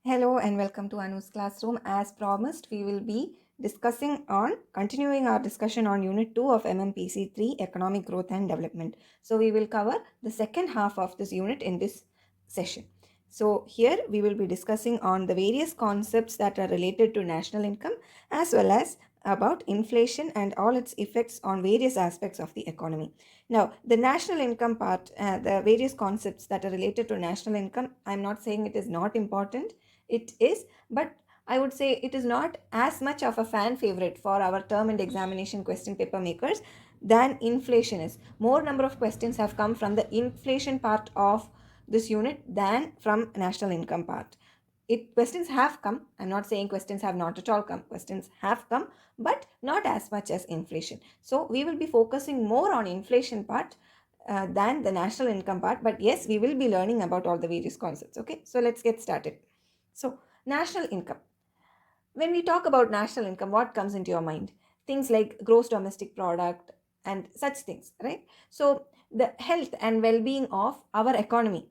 Hello and welcome to Anu's classroom. As promised, we will be continuing our discussion on Unit 2 of MMPC 3 Economic Growth and Development. So, we will cover the second half of this unit in this session. So, here we will be discussing on the various concepts that are related to national income as well as about inflation and all its effects on various aspects of the economy. Now, the national income part, the various concepts that are related to national income, I'm not saying it is not important, it is, but I would say it is not as much of a fan favorite for our term and examination question paper makers than inflation is. More number of questions have come from the inflation part of this unit than from national income part. Questions have come. I'm not saying questions have not at all come. Questions have come, but not as much as inflation. So we will be focusing more on inflation part than the national income part. But yes, we will be learning about all the various concepts. Okay, so let's get started. So, national income. When we talk about national income, what comes into your mind? Things like gross domestic product and such things, right? So, the health and well being of our economy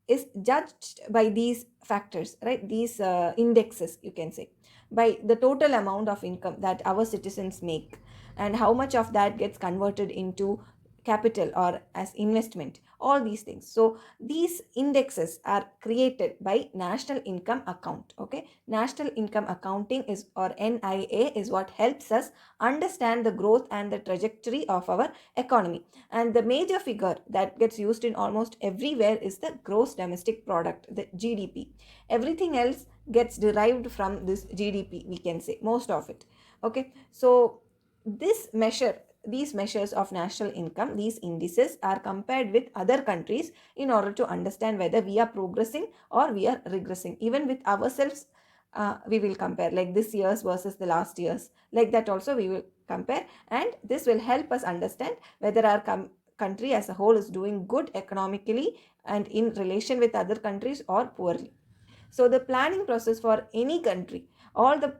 is judged by these factors, right? These indexes, you can say, by the total amount of income that our citizens make and how much of that gets converted into capital or as investment, all these things. So these indexes are created by national income account. Okay, national income accounting is, or NIA, is what helps us understand the growth and the trajectory of our economy. And the major figure that gets used in almost everywhere is the gross domestic product, the GDP. Everything else gets derived from this GDP, we can say, most of it. Okay, so these measures of national income, these indices, are compared with other countries in order to understand whether we are progressing or we are regressing. Even with ourselves, we will compare, like this year's versus the last year's. Like that also we will compare, and this will help us understand whether our country as a whole is doing good economically and in relation with other countries or poorly. So the planning process for any country, all the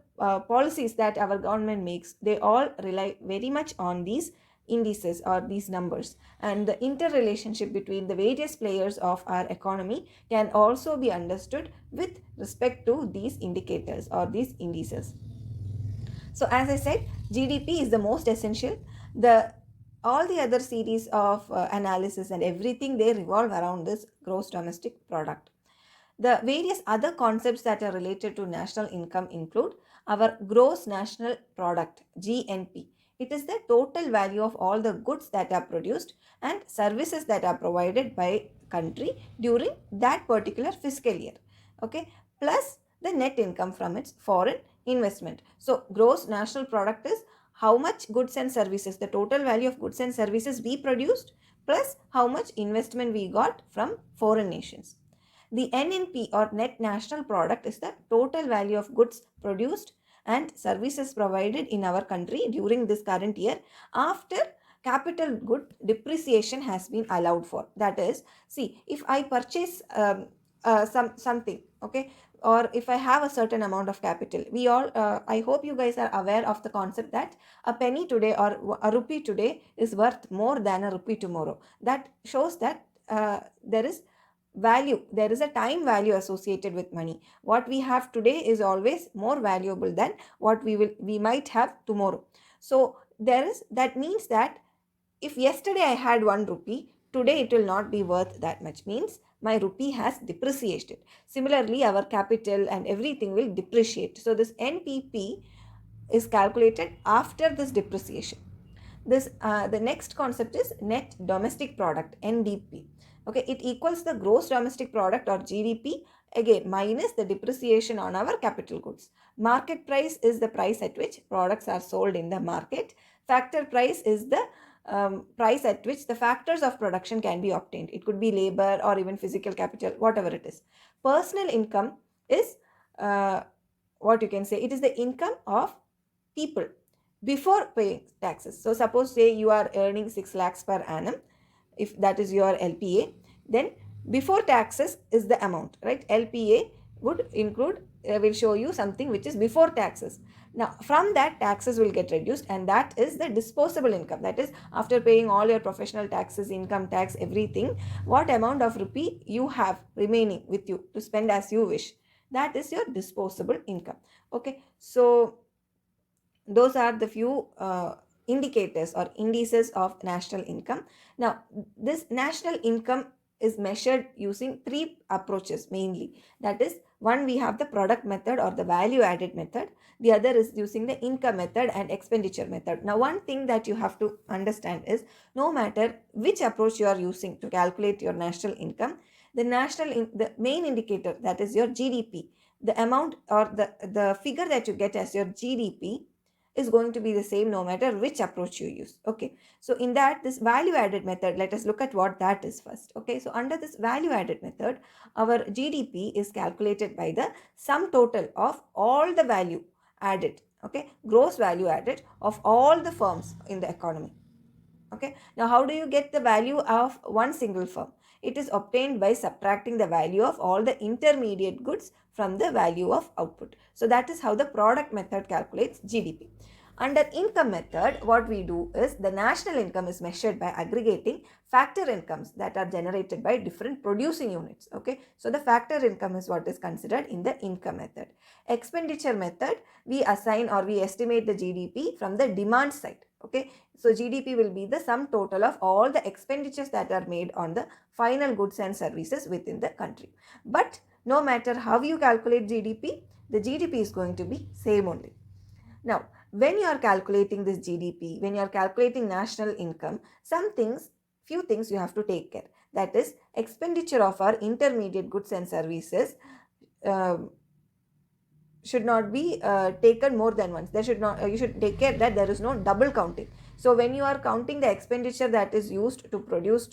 policies that our government makes, they all rely very much on these indices or these numbers. And the interrelationship between the various players of our economy can also be understood with respect to these indicators or these indices. So as I said, GDP is the most essential. The all the other series of analysis and everything, they revolve around this gross domestic product. The various other concepts that are related to national income include our gross national product, GNP. It is the total value of all the goods that are produced and services that are provided by country during that particular fiscal year. Okay, plus the net income from its foreign investment. So gross national product is how much goods and services, the total value of goods and services we produced, plus how much investment we got from foreign nations. The NNP, or net national product, is the total value of goods produced and services provided in our country during this current year after capital good depreciation has been allowed for. That is, see, if I purchase something, okay, or if I have a certain amount of capital, we all, I hope you guys are aware of the concept that a penny today or a rupee today is worth more than a rupee tomorrow. That shows that there is value, there is a time value associated with money. What we have today is always more valuable than what we might have tomorrow. So there is, that means that if yesterday I had 1 rupee, today it will not be worth that much, means my rupee has depreciated. Similarly, our capital and everything will depreciate. So this NPP is calculated after this depreciation. The next concept is net domestic product, NDP. Okay, it equals the gross domestic product, or GDP, again minus the depreciation on our capital goods. Market price is the price at which products are sold in the market. Factor price is the price at which the factors of production can be obtained. It could be labor or even physical capital, whatever it is. Personal income is what you can say, it is the income of people before paying taxes. So suppose say you are earning 6 lakhs per annum, if that is your LPA, then before taxes is the amount, right? LPA would include, will show you something which is before taxes. Now from that, taxes will get reduced, and that is the disposable income. That is, after paying all your professional taxes, income tax, everything, what amount of rupee you have remaining with you to spend as you wish. That is your disposable income. Okay, so those are the few indicators or indices of national income. Now, this national income is measured using three approaches mainly. That is, one, we have the product method or the value added method. The other is using the income method and expenditure method. Now, one thing that you have to understand is, no matter which approach you are using to calculate your national income, the main indicator, that is your GDP, the amount or the figure that you get as your GDP is going to be the same no matter which approach you use. Okay, so in that, this value added method, let us look at what that is first. Okay, so under this value added method, our GDP is calculated by the sum total of all the value added, okay, gross value added of all the firms in the economy. Okay, now how do you get the value of one single firm? It is obtained by subtracting the value of all the intermediate goods from the value of output. So that is how the product method calculates GDP. Under income method, what we do is, the national income is measured by aggregating factor incomes that are generated by different producing units. Okay, so the factor income is what is considered in the income method. Expenditure method, we assign or we estimate the GDP from the demand side. Okay, so GDP will be the sum total of all the expenditures that are made on the final goods and services within the country. But no matter how you calculate GDP, the GDP is going to be same only. Now, when you are calculating this GDP, when you are calculating national income, few things you have to take care. That is, expenditure of our intermediate goods and services uh, should not be taken more than once. There should not. You should take care that there is no double counting. So when you are counting the expenditure that is used to produce,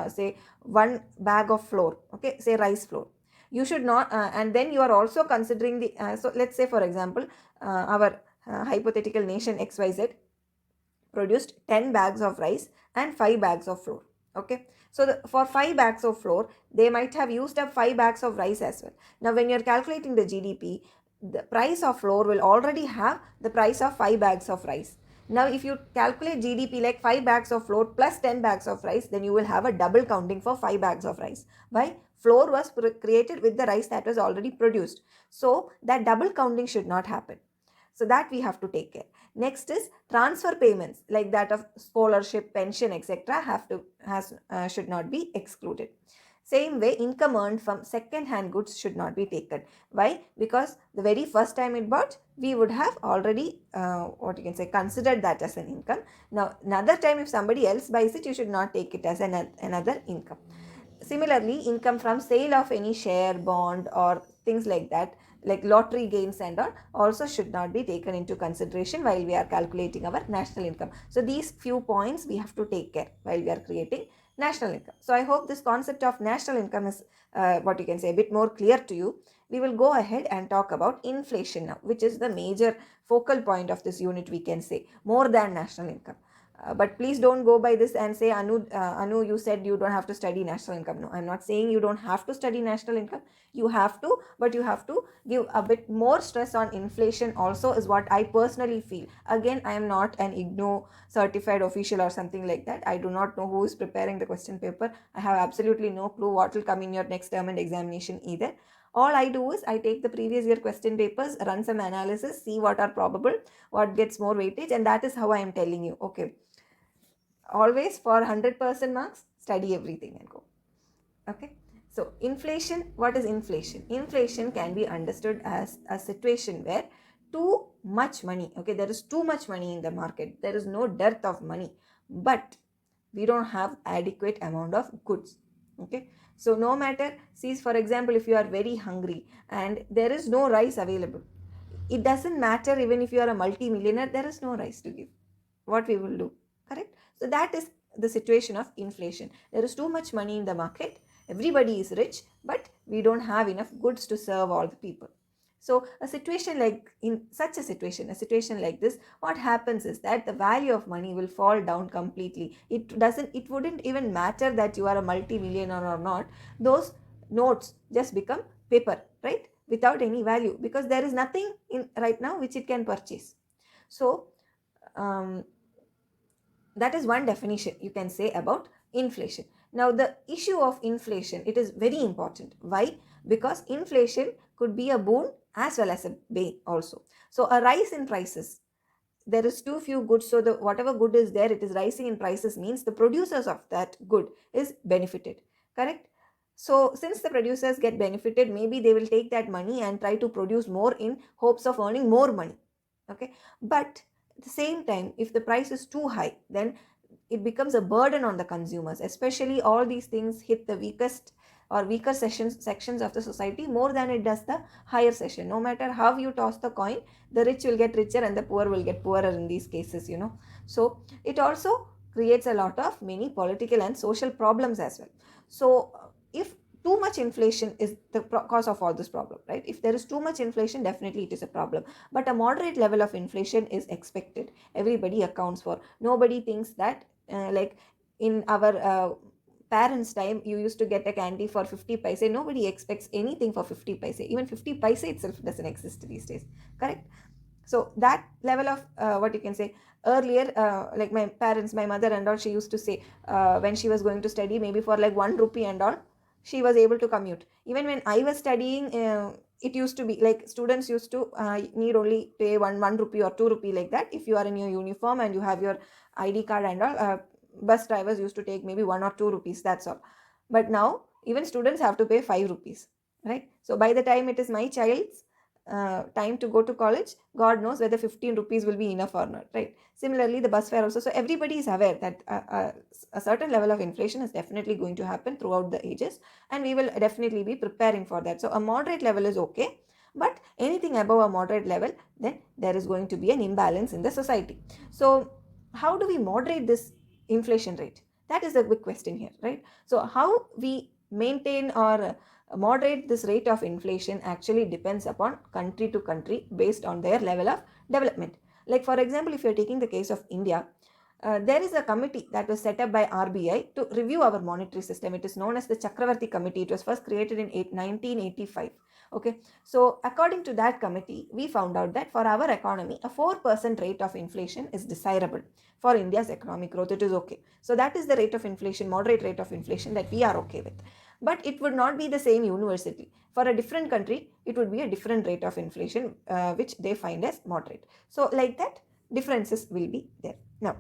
say, one bag of flour, okay, say rice flour, you should not. And then you are also considering the. So let's say, for example, our hypothetical nation XYZ produced 10 bags of rice and 5 bags of flour. Okay, so for 5 bags of flour, they might have used up 5 bags of rice as well. Now, when you're calculating the GDP, the price of flour will already have the price of 5 bags of rice. Now, if you calculate GDP like 5 bags of flour plus 10 bags of rice, then you will have a double counting for 5 bags of rice. Why? Flour was created with the rice that was already produced. So, that double counting should not happen. So that we have to take care. Next is transfer payments like that of scholarship, pension, etc. Should not be excluded. Same way, income earned from second-hand goods should not be taken. Why? Because the very first time it bought, we would have already considered that as an income. Now, another time if somebody else buys it, you should not take it as another income. Similarly, income from sale of any share, bond, or things like that, like lottery gains and all, also should not be taken into consideration while we are calculating our national income. So these few points we have to take care while we are creating national income. So I hope this concept of national income is a bit more clear to you. We will go ahead and talk about inflation now, which is the major focal point of this unit, we can say, more than national income. But please don't go by this and say, Anu, you said you don't have to study national income. No, I'm not saying you don't have to study national income. You have to, but you have to give a bit more stress on inflation also, is what I personally feel. Again, I am not an IGNO certified official or something like that. I do not know who is preparing the question paper. I have absolutely no clue what will come in your next term and examination either. All I do is I take the previous year question papers, run some analysis, see what are probable, what gets more weightage, and that is how I am telling you. Okay, always for 100% marks, study everything and go. Okay, so inflation, what is inflation? Inflation can be understood as a situation where too much money, okay, there is too much money in the market, there is no dearth of money, but we don't have adequate amount of goods. Okay, so no matter, see, for example, if you are very hungry and there is no rice available, it doesn't matter even if you are a multi-millionaire, there is no rice to give. What we will do? Correct? So that is the situation of inflation. There is too much money in the market, everybody is rich, but we don't have enough goods to serve all the people. So a situation like a situation like this, what happens is that the value of money will fall down completely. It wouldn't even matter that you are a multi-millionaire or not. Those notes just become paper, right? Without any value, because there is nothing in right now which it can purchase. So that is one definition you can say about inflation. Now, the issue of inflation, it is very important. Why? because inflation could be a boon as well as a bane also. So a rise in prices, there is too few goods, so the whatever good is there, it is rising in prices, means the producers of that good is benefited, correct? So since the producers get benefited, maybe they will take that money and try to produce more in hopes of earning more money, okay? But at the same time, if the price is too high, then it becomes a burden on the consumers. Especially all these things hit the weakest or weaker sections of the society more than it does the higher section. No matter how you toss the coin, the rich will get richer and the poor will get poorer in these cases, so it also creates a lot of many political and social problems as well. So if too much inflation is the cause of all this problem, right? If there is too much inflation, definitely it is a problem, but a moderate level of inflation is expected. Everybody accounts for. Nobody thinks that like in our parents time, you used to get a candy for 50 paise. Nobody expects anything for 50 paise. Even 50 paise itself doesn't exist these days, correct? So that level of what you can say, earlier like my parents, my mother and all, she used to say when she was going to study, maybe for like 1 rupee and all, she was able to commute. Even when I was studying, it used to be like students used to need only pay one rupee or 2 rupee, like that. If you are in your uniform and you have your ID card and all, bus drivers used to take maybe 1 or 2 rupees, that's all. But now even students have to pay 5 rupees, right? So by the time it is my child's time to go to college, god knows whether 15 rupees will be enough or not, right? Similarly the bus fare also. So everybody is aware that a certain level of inflation is definitely going to happen throughout the ages, and we will definitely be preparing for that. So a moderate level is okay, but anything above a moderate level, then there is going to be an imbalance in the society. So how do we moderate this inflation rate? That is the big question here, right? So how we maintain or moderate this rate of inflation actually depends upon country to country based on their level of development. Like for example, if you're taking the case of India, there is a committee that was set up by RBI to review our monetary system. It is known as the Chakravarti Committee. It was first created in 1985. Okay, so according to that committee, we found out that for our economy, a 4% rate of inflation is desirable for India's economic growth. It is okay. So that is the rate of inflation, moderate rate of inflation that we are okay with. But it would not be the same universally. For a different country, it would be a different rate of inflation, which they find as moderate. So like that, differences will be there. Now,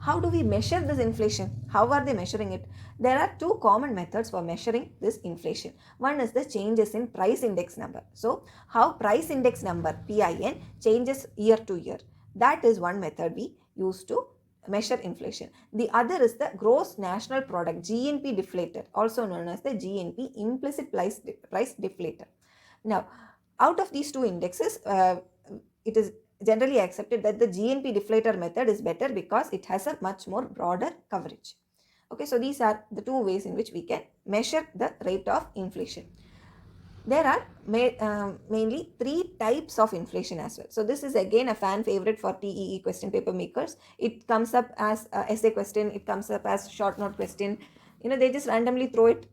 how do we measure this inflation? How are they measuring it? There are two common methods for measuring this inflation. One is the changes in price index number. So, how price index number PIN changes year to year. That is one method we use to measure inflation. The other is the gross national product, GNP deflator, also known as the GNP, implicit price deflator. Now, out of these two indexes, it is generally accepted that the GNP deflator method is better because it has a much more broader coverage. Okay, so these are the two ways in which we can measure the rate of inflation. There are mainly three types of inflation as well. So this is again a fan favorite for TEE question paper makers. It comes up as essay question, it comes up as short note question. They just randomly throw it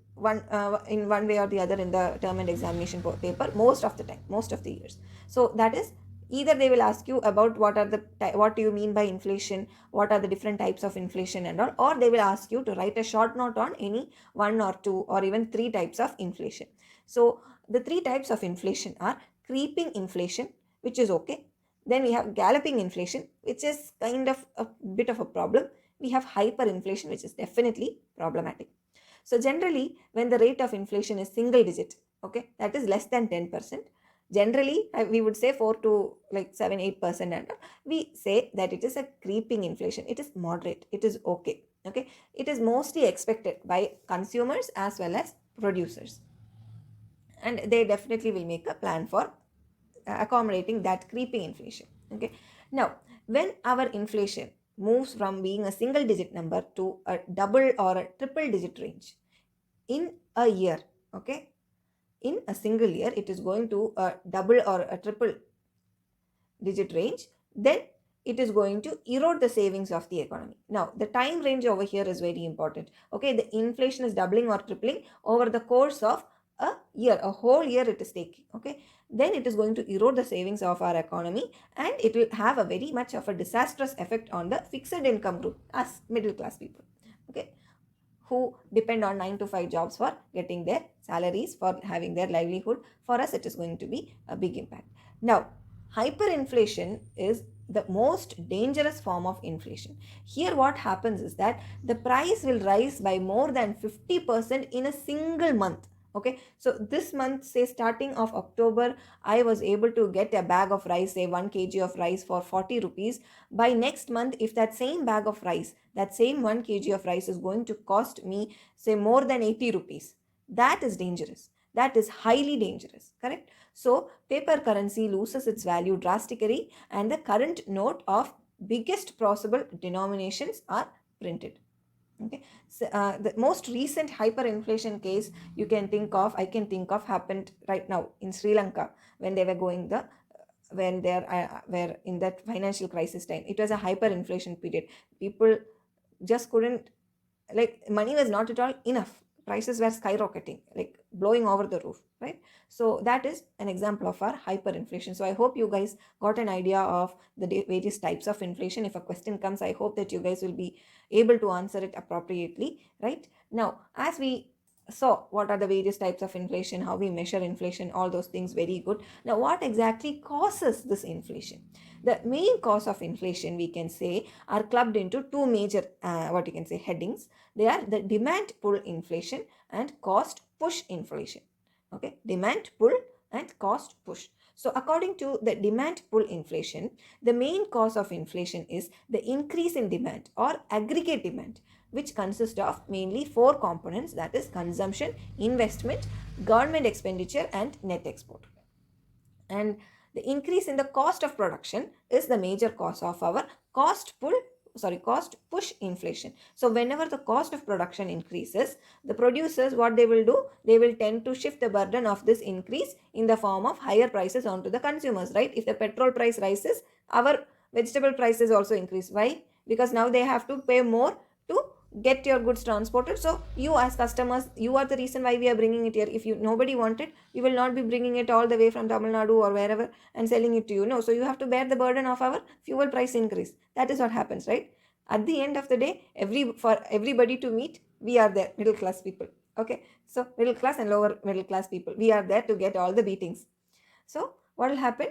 in one way or the other in the term and examination paper most of the time, most of the years. So that is, either they will ask you about what do you mean by inflation, what are the different types of inflation and all, or they will ask you to write a short note on any one or two or even three types of inflation. So the three types of inflation are creeping inflation, which is okay. Then we have galloping inflation, which is kind of a bit of a problem. We have hyperinflation, which is definitely problematic. So generally, when the rate of inflation is single digit, okay, that is less than 10%, generally we would say 4 to like 7-8%, and we say that it is a creeping inflation. It is moderate, it is okay. Okay, it is mostly expected by consumers as well as producers, and they definitely will make a plan for accommodating that creeping inflation. Okay, now when our inflation moves from being a single digit number to a double or a triple digit range in a year, okay, in a single year it is going to a double or a triple digit range, then it is going to erode the savings of the economy. Now the time range over here is very important. Okay, the inflation is doubling or tripling over the course of a year, a whole year it is taking. Okay, then it is going to erode the savings of our economy, and it will have a very much of a disastrous effect on the fixed income group as middle class people. Okay, who depend on 9 to 5 jobs for getting their salaries, for having their livelihood. For us, it is going to be a big impact. Now, hyperinflation is the most dangerous form of inflation. Here, what happens is that the price will rise by more than 50% in a single month. Okay, so this month, say starting of October, I was able to get a bag of rice, say 1 kg of rice for 40 rupees. By next month, if that same bag of rice, that same 1 kg of rice is going to cost me, say, more than 80 rupees, that is dangerous. That is highly dangerous, correct? So, paper currency loses its value drastically, and the current note of biggest possible denominations are printed. Okay, so the most recent hyperinflation case I can think of happened right now in Sri Lanka when they were going the when they were in that financial crisis time. It was a hyperinflation period. People just couldn't, like, money was not at all enough. Prices were skyrocketing, like blowing over the roof, right? So that is an example of our hyperinflation. So I hope you guys got an idea of the various types of inflation. If a question comes, I hope that you guys will be able to answer it appropriately, right? Now, as we saw what are the various types of inflation, how we measure inflation, all those things, very good. Now, what exactly causes this inflation? The main cause of inflation, we can say, are clubbed into two major what you can say headings. They are the demand pull inflation and cost push inflation. Okay, demand pull and cost push. So according to the demand pull inflation, the main cause of inflation is the increase in demand or aggregate demand, which consists of mainly four components, that is consumption, investment, government expenditure and net export. And the increase in the cost of production is the major cause of our cost push inflation. So whenever the cost of production increases, the producers, what they will do, they will tend to shift the burden of this increase in the form of higher prices onto the consumers, right? If the petrol price rises, our vegetable prices also increase. Why? Because now they have to pay more to get your goods transported. So you as customers, you are the reason why we are bringing it here. If you nobody want it, we will not be bringing it all the way from Tamil Nadu or wherever and selling it to you. No, so you have to bear the burden of our fuel price increase. That is what happens, right? At the end of the day, for everybody to meet, we are there, middle class people. Okay, so middle class and lower middle class people, we are there to get all the beatings. So what will happen?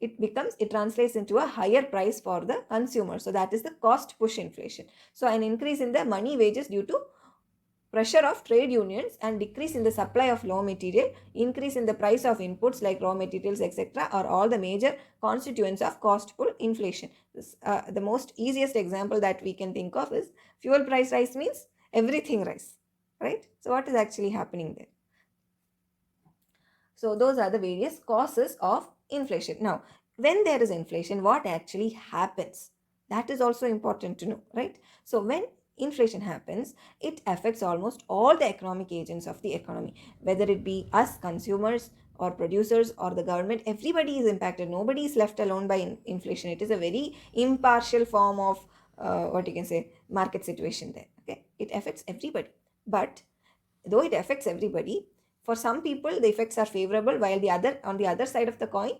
It translates into a higher price for the consumer. So that is the cost push inflation. So an increase in the money wages due to pressure of trade unions and decrease in the supply of raw material, increase in the price of inputs like raw materials, etc., are all the major constituents of cost pull inflation. The most easiest example that we can think of is fuel price rise means everything rise, right? So what is actually happening there? So those are the various causes of inflation. Now, when there is inflation, what actually happens? That is also important to know, right? So when inflation happens, it affects almost all the economic agents of the economy, whether it be us consumers or producers or the government. Everybody is impacted. Nobody is left alone by inflation. It is a very impartial form of what you can say market situation there. Okay, it affects everybody. But though it affects everybody, for some people the effects are favorable, while on the other side of the coin,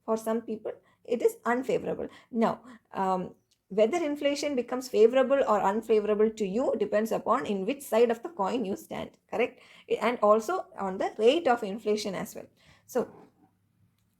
for some people it is unfavorable. Now, whether inflation becomes favorable or unfavorable to you depends upon in which side of the coin you stand, correct? And also on the rate of inflation as well. So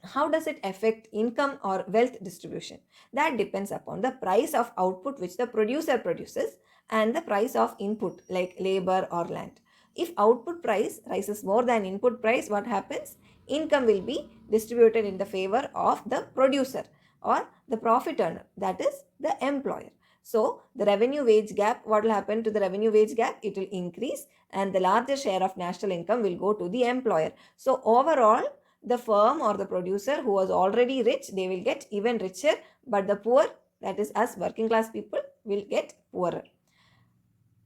how does it affect income or wealth distribution? That depends upon the price of output which the producer produces and the price of input like labor or land. If output price rises more than input price, what happens? Income will be distributed in the favor of the producer or the profit earner, that is the employer. So the revenue wage gap, what will happen to the revenue wage gap? It will increase and the larger share of national income will go to the employer. So overall, the firm or the producer who was already rich, they will get even richer, but the poor, that is us working class people, will get poorer.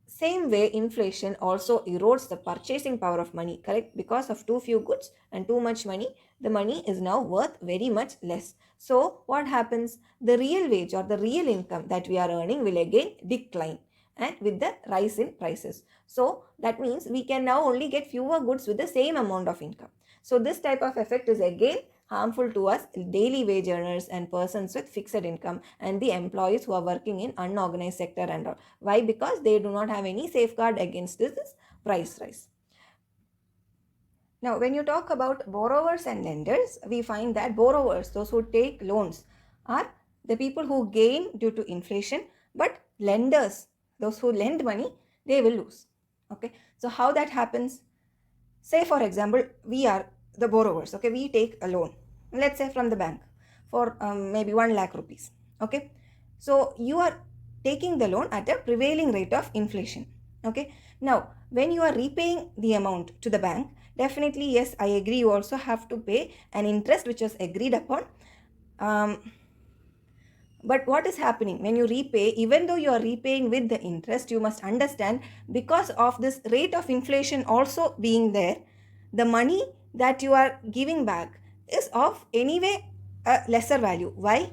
Same way, inflation also erodes the purchasing power of money, correct? Because of too few goods and too much money, the money is now worth very much less. So what happens? The real wage or the real income that we are earning will again decline, and with the rise in prices. So that means we can now only get fewer goods with the same amount of income. So this type of effect is again harmful to us daily wage earners and persons with fixed income and the employees who are working in unorganized sector and all. Why? Because they do not have any safeguard against this price rise. Now, when you talk about borrowers and lenders, we find that borrowers, those who take loans, are the people who gain due to inflation, but lenders, those who lend money, they will lose. Okay, so how that happens? Say, for example, we are the borrowers. Okay, we take a loan, let's say from the bank for maybe 1 lakh rupees. Okay, so you are taking the loan at a prevailing rate of inflation. Okay, now when you are repaying the amount to the bank, definitely, yes, I agree, you also have to pay an interest which was agreed upon. But what is happening when you repay? Even though you are repaying with the interest, you must understand, because of this rate of inflation also being there, the money that you are giving back is of anyway a lesser value. Why?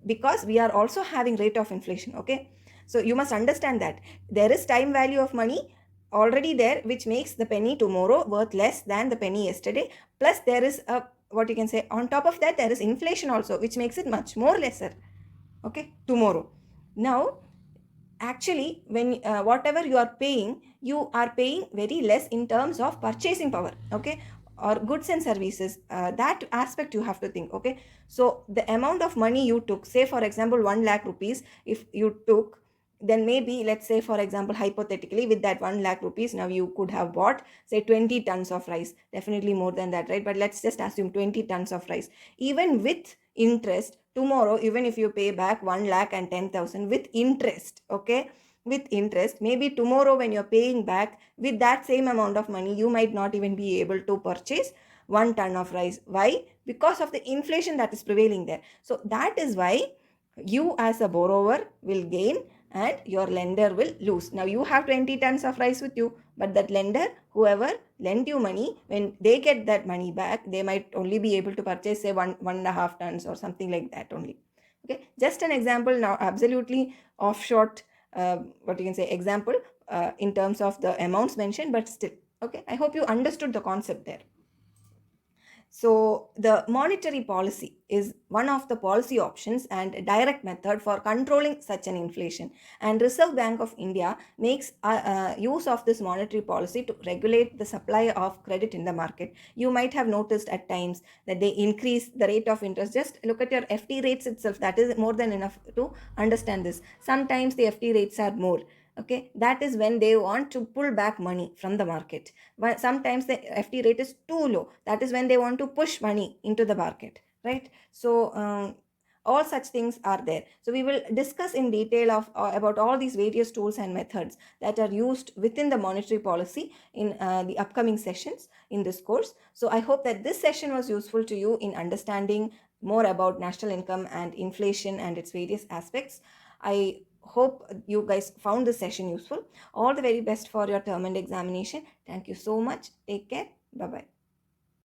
Because we are also having rate of inflation. Okay, so you must understand that there is time value of money already there, which makes the penny tomorrow worth less than the penny yesterday. Plus there is a, what you can say, on top of that there is inflation also, which makes it much more lesser, okay, tomorrow. Now actually, when whatever you are paying very less in terms of purchasing power, okay, or goods and services. That aspect you have to think. Okay, so the amount of money you took, say for example 1 lakh rupees if you took, then maybe, let's say for example, hypothetically, with that 1 lakh rupees, now you could have bought say 20 tons of rice, definitely more than that, right? But let's just assume 20 tons of rice. Even with interest, tomorrow, even if you pay back 1 lakh and 10,000 with interest, okay, with interest, maybe tomorrow when you're paying back with that same amount of money, you might not even be able to purchase 1 ton of rice. Why? Because of the inflation that is prevailing there. So that is why you as a borrower will gain and your lender will lose. Now you have 20 tons of rice with you, but that lender, whoever lent you money, when they get that money back, they might only be able to purchase say 1.5 tons or something like that only. Okay, just an example now, absolutely offshort, what you can say, example in terms of the amounts mentioned, but still. Okay, I hope you understood the concept there. So the monetary policy is one of the policy options and a direct method for controlling such an inflation. And Reserve Bank of India makes use of this monetary policy to regulate the supply of credit in the market. You might have noticed at times that they increase the rate of interest. Just look at your FD rates itself. That is more than enough to understand this. Sometimes the FD rates are more. Okay, that is when they want to pull back money from the market. But sometimes the FD rate is too low. That is when they want to push money into the market, right? So all such things are there. So we will discuss in detail of about all these various tools and methods that are used within the monetary policy in the upcoming sessions in this course. So I hope that this session was useful to you in understanding more about national income and inflation and its various aspects. I hope you guys found this session useful. All the very best for your term and examination. Thank you so much. Take care. Bye bye.